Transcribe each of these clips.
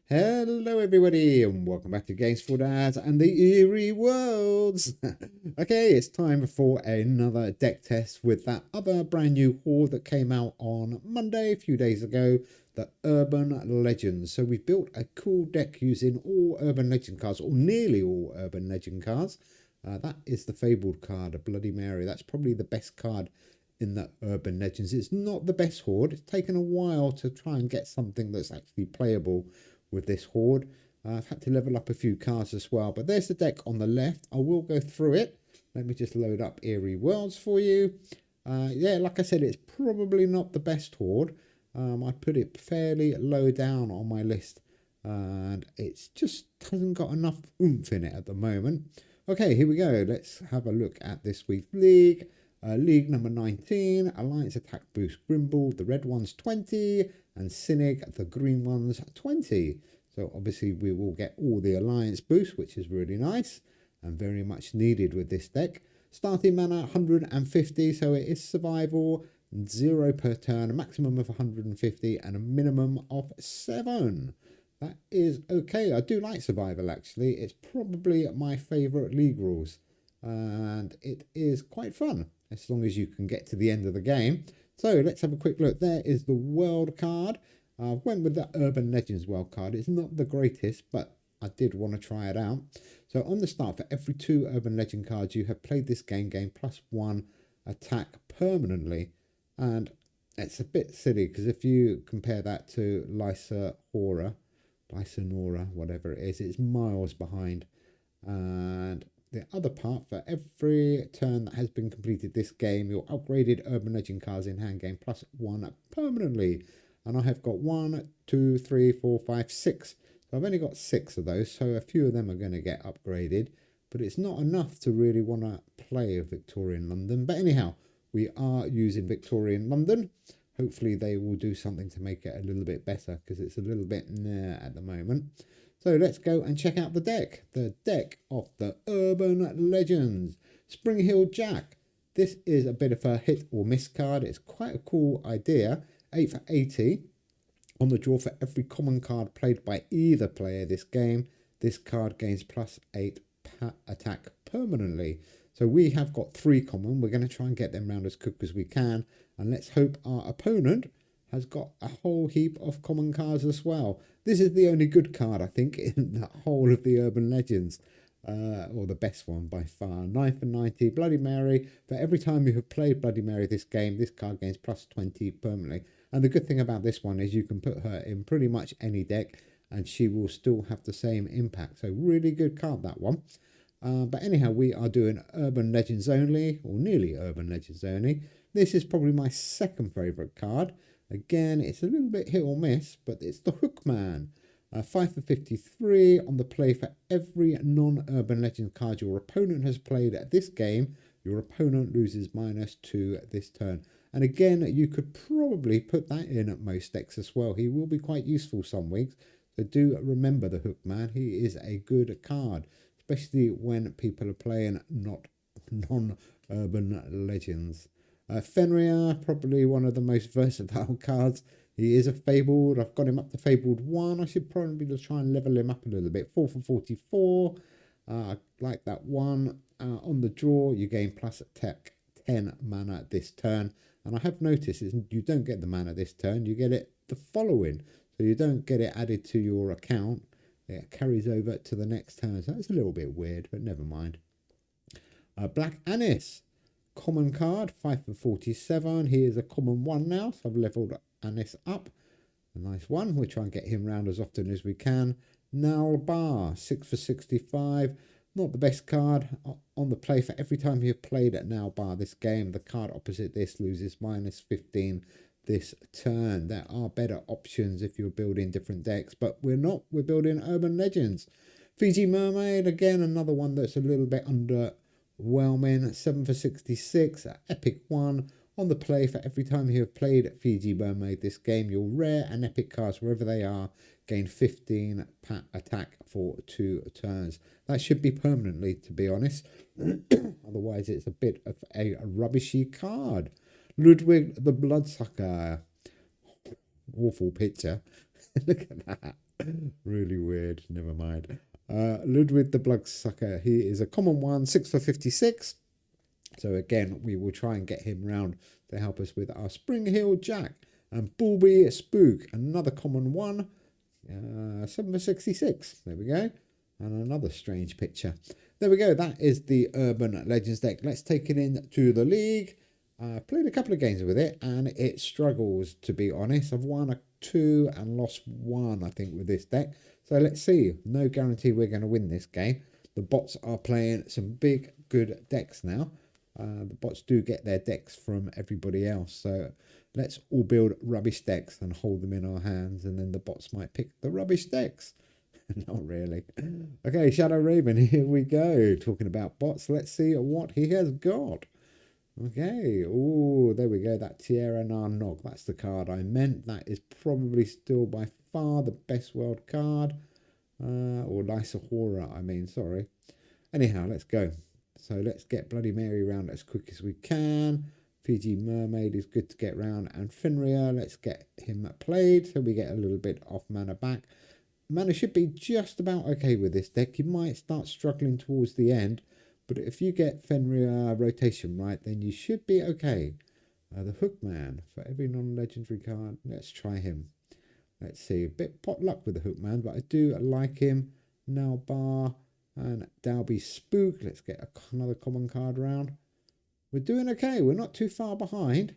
Hello everybody and welcome back to Games for Dads and the Eerie Worlds. Okay, it's time for another deck test with that other brand new Hoard that came out on Monday a few days ago, the Urban Legends. So we've built a cool deck using all Urban Legend cards, or nearly all Urban Legend cards. That is the Fabled card, a Bloody Mary. That's probably the best card in the Urban Legends. It's not the best Hoard. It's taken a while to try and get something that's actually playable with this Hoard. I've had to level up a few cards as well, but there's the deck on the left. I will go through it. Let me just load up Eerie Worlds for you. Yeah, like I said, it's probably not the best Hoard. I put it fairly low down on my list and it's just hasn't got enough oomph in it at the moment. Okay, here we go. Let's have a look at this week's league. League number 19, Alliance Attack Boost Grimble, the red one's 20, and Cynic, the green one's 20. So obviously we will get all the Alliance boost, which is really nice and very much needed with this deck. Starting mana 150, so it is survival, 0 per turn, a maximum of 150 and a minimum of 7. That is okay. I do like survival actually. It's probably my favourite league rules and it is quite fun as long as you can get to the end of the game. So let's have a quick look. There is the world card. I went with the Urban Legends world card. It's not the greatest, but I did want to try it out. So on the start, for every 2 Urban Legend cards you have played this game, gain +1 attack permanently. And it's a bit silly because if you compare that to Lysanora, whatever it is, it's miles behind. And the other part, for every turn that has been completed this game, your upgraded Urban Legend cards in hand gain +1 permanently. And I have got 1, 2, 3, 4, 5, 6. So I've only got 6 of those, so a few of them are going to get upgraded. But it's not enough to really want to play Victorian London. But anyhow, we are using Victorian London. Hopefully they will do something to make it a little bit better because it's a little bit nah at the moment. So let's go and check out the deck. The deck of the Urban Legends. Spring Hill Jack. This is a bit of a hit or miss card. It's quite a cool idea. 8 for 80. On the draw, for every common card played by either player this game, this card gains +8 attack permanently. So we have got 3 common. We're going to try and get them round as quick as we can. And let's hope our opponent has got a whole heap of common cards as well. This is the only good card, I think, in the whole of the Urban Legends. Or the best one by far. 9 for 90, Bloody Mary. For every time you have played Bloody Mary this game, this card gains +20 permanently. And the good thing about this one is you can put her in pretty much any deck and she will still have the same impact. So really good card, that one. But anyhow, we are doing Urban Legends only, or nearly Urban Legends only. This is probably my second favourite card. Again, it's a little bit hit or miss, but it's the Hookman. 5 for 53 on the play. For every non-Urban Legend card your opponent has played at this game, your opponent loses -2 this turn. And again, you could probably put that in at most decks as well. He will be quite useful some weeks. So do remember the Hookman. He is a good card, especially when people are playing not non-Urban Legends. Fenrir, probably one of the most versatile cards. He is a Fabled. I've got him up to Fabled 1. I should probably try and level him up a little bit. 4 for 44. I like that one. On the draw, you gain +attack 10 mana this turn. And I have noticed you don't get the mana this turn. You get it the following. So you don't get it added to your account. It carries over to the next turn. So that's a little bit weird, but never mind. Black Anis. Common card, 5 for 47. He is a common 1 now, so I've leveled Anis up. A nice one. We'll try and get him round as often as we can. Nalbar, 6 for 65. Not the best card on the play. For every time you've played at Nalbar this game, the card opposite this loses -15 this turn. There are better options if you're building different decks, but we're not. We're building Urban Legends. Fiji Mermaid, again, another one that's a little bit underwhelming. 7 for 66, epic 1. On the play, for every time you have played Fiji Mermaid this game, your rare and epic cards, wherever they are, gain 15 attack for 2 turns. That should be permanently, to be honest. Otherwise, it's a bit of a rubbishy card. Ludwig the Bloodsucker. Awful picture. Look at that. Really weird. Never mind. Ludwig the Bloodsucker. He is a common one, 6 for 56. So again, we will try and get him round to help us with our Spring Hill Jack. And Bulby Spook, another common one, 7 for 66. There we go. And another strange picture. There we go. That is the Urban Legends deck. Let's take it into the league. Played a couple of games with it, and it struggles, to be honest. I've won 2 and lost 1, I think, with this deck. So let's see. No guarantee we're going to win this game. The bots are playing some big, good decks now. The bots do get their decks from everybody else. So let's all build rubbish decks and hold them in our hands. And then the bots might pick the rubbish decks. Not really. Okay, Shadow Raven, here we go. Talking about bots, let's see what he has got. Okay, oh, there we go. That Tierra Nog, that's the card I meant. That is probably still by far the best world card. Or Lysa Horror, I mean, sorry. Anyhow, let's go. So let's get Bloody Mary round as quick as we can. Fiji Mermaid is good to get round. And Fenrir, let's get him played so we get a little bit off mana back. Mana should be just about okay with this deck. You might start struggling towards the end, but if you get Fenrir rotation right, then you should be okay. The Hookman, for every non-legendary card, let's try him. Let's see, a bit pot luck with the Hookman, but I do like him. Now Bar and Dalby Spook. Let's get another common card round. We're doing okay. We're not too far behind.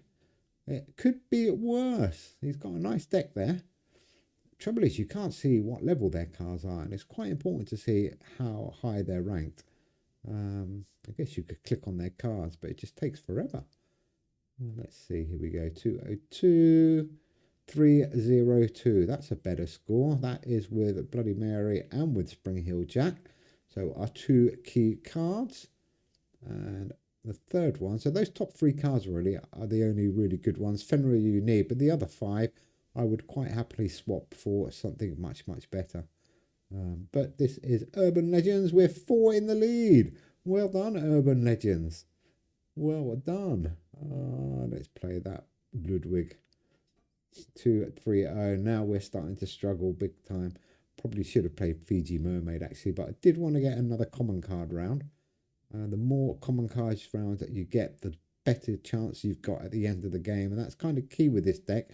It could be worse. He's got a nice deck there. Trouble is, you can't see what level their cards are, and it's quite important to see how high they're ranked. I guess you could click on their cards, but it just takes forever. Let's see, here we go, 202, 302. That's a better score. That is with Bloody Mary and with Spring Hill Jack. So our 2 key cards. And the third one, so those top 3 cards really are the only really good ones. Fenrir you need, but the other 5 I would quite happily swap for something much, much better. But this is Urban Legends. We're 4 in the lead. Well done, Urban Legends. Well done. Let's play that Ludwig. 2-3-0. Now we're starting to struggle big time. Probably should have played Fiji Mermaid actually, but I did want to get another common card round. The more common cards rounds that you get, the better chance you've got at the end of the game. And that's kind of key with this deck.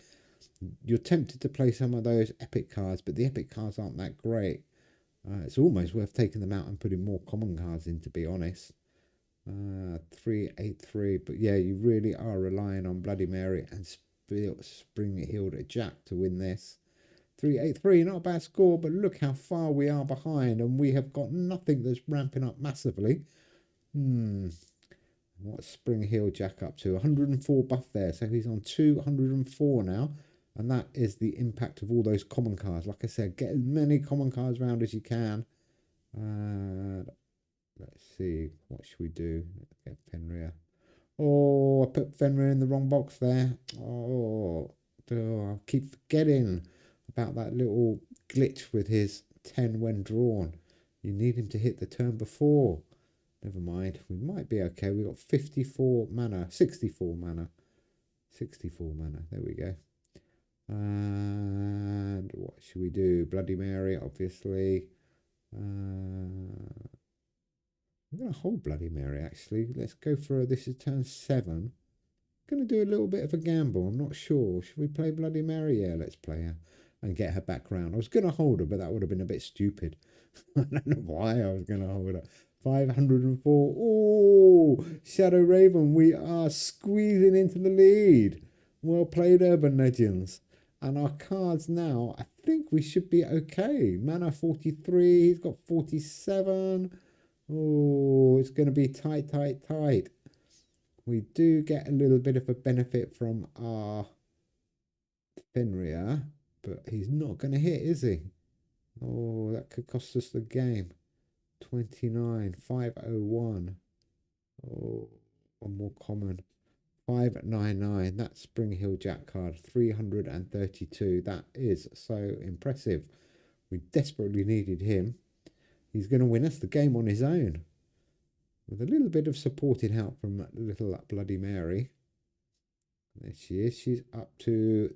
You're tempted to play some of those epic cards, but the epic cards aren't that great. It's almost worth taking them out and putting more common cards in, to be honest. 383, but yeah, you really are relying on Bloody Mary and Spring Hill Jack to win this. 383, not a bad score, but look how far we are behind, and we have got nothing that's ramping up massively. What's Spring Hill Jack up to? 104 buff there, so he's on 204 now. And that is the impact of all those common cards. Like I said, get as many common cards around as you can. Let's see. What should we do? Let's get Fenrir. Oh, I put Fenrir in the wrong box there. Oh, I keep forgetting about that little glitch with his 10 when drawn. You need him to hit the turn before. Never mind. We might be okay. We've got 54 mana. 64 mana. 64 mana. There we go. And what should we do? Bloody Mary, obviously. I'm going to hold Bloody Mary, actually. Let's go for this is turn 7. Going to do a little bit of a gamble. I'm not sure. Should we play Bloody Mary? Yeah, let's play her and get her back round. I was going to hold her, but that would have been a bit stupid. I don't know why I was going to hold her. 504. Oh, Shadow Raven, we are squeezing into the lead. Well played, Urban Legends. And our cards now, I think we should be okay. Mana 43, he's got 47. Oh, it's going to be tight, tight, tight. We do get a little bit of a benefit from our Fenrir, but he's not going to hit, is he? Oh, that could cost us the game. 29, 501. Oh, one more common. 599. That's Spring Hill Jack card. 332. That is so impressive. We desperately needed him. He's going to win us the game on his own. With a little bit of supported help from little Bloody Mary. There she is. She's up to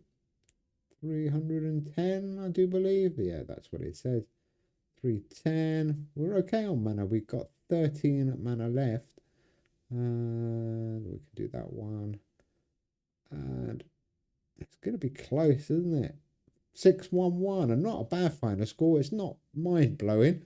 310, I do believe. Yeah, that's what it says. 310. We're okay on mana. We've got 13 mana left. And we can do that one. And it's going to be close, isn't it? 611, and not a bad final score. It's not mind blowing.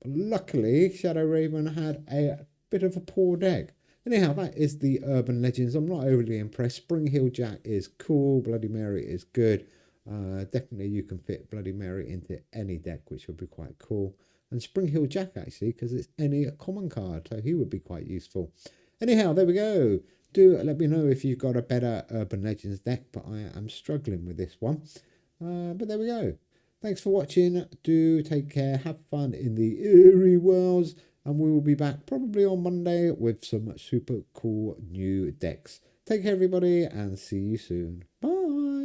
But luckily, Shadow Raven had a bit of a poor deck. Anyhow, that is the Urban Legends. I'm not overly impressed. Spring Hill Jack is cool. Bloody Mary is good. Definitely you can fit Bloody Mary into any deck, which would be quite cool. And Spring Hill Jack, actually, because it's any common card, so he would be quite useful. Anyhow, there we go. Do let me know if you've got a better Urban Legends deck, but I am struggling with this one. But there we go. Thanks for watching. Do take care. Have fun in the Eerie worlds. And we will be back probably on Monday with some super cool new decks. Take care, everybody, and see you soon. Bye.